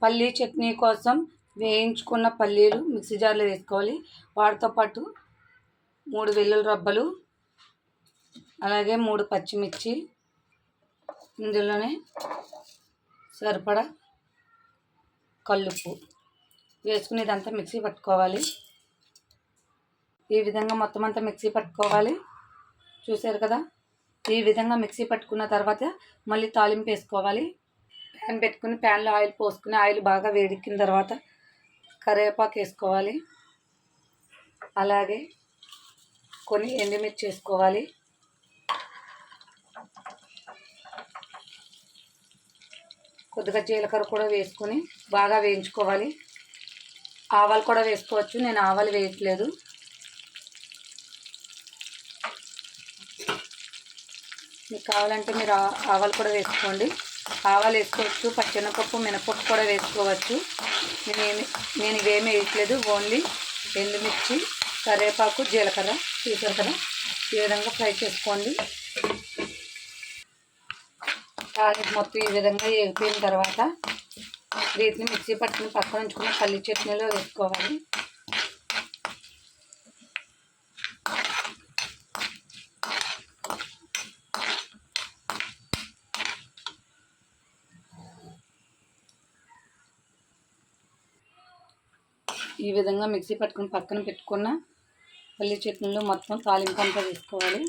పల్లీ చట్నీ కోసం వేయించుకున్న పల్లీలు మిక్సీ జార్లో వేసుకోవాలి. వాటితో పాటు 3 వెల్లుల్లి రబ్బలు, అలాగే 3 పచ్చిమిర్చి, ఇందులోనే సరిపడా కల్లుప్పు వేసుకుని ఇదంతా మిక్సీ పట్టుకోవాలి. ఈ విధంగా మొత్తం అంతా మిక్సీ పట్టుకోవాలి. చూసారు కదా, ఈ విధంగా మిక్సీ పట్టుకున్న తర్వాత మళ్ళీ తాలింపు వేసుకోవాలి. ప్యాన్ పెట్టుకుని ప్యాన్లో ఆయిల్ పోసుకుని ఆయిల్ బాగా వేడెక్కిన తర్వాత కరివేపాకు వేసుకోవాలి. అలాగే కొన్ని ఎండుమిర్చి వేసుకోవాలి. కొద్దిగా జీలకర్ర కూడా వేసుకొని బాగా వేయించుకోవాలి. ఆవాలు కూడా వేసుకోవచ్చు, నేను ఆవాలు వేయట్లేదు. మీకు కావాలంటే మీరు ఆవాలు కూడా వేసుకోండి. ఆవాలు వేసుకోవచ్చు, పచ్చెనపప్పు, మినపప్పు కూడా వేసుకోవచ్చు. నేను ఇవేమీ వేయట్లేదు, ఓన్లీ ఎండుమిర్చి, కరివేపాకు, జీలకర్ర. చూసారు కదా, ఈ విధంగా ఫ్రై చేసుకోండి. తాలింపు మొత్తం ఈ విధంగా వేగిపోయిన తర్వాత వీటిని మిక్సీ పట్టుకుని పక్కన ఉంచుకున్న పల్లి చట్నీలో వేసుకోవాలి. ఈ విధంగా మిక్సీ పట్టుకుని పక్కన పెట్టుకున్న పల్లి చట్నీలో మొత్తం తాలింపు అంతా వేసుకోవాలి.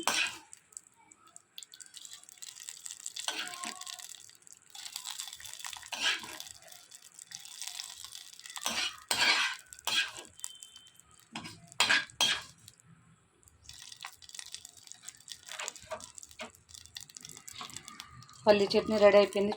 పల్లి చట్నీ రెడీ అయిపోయింది.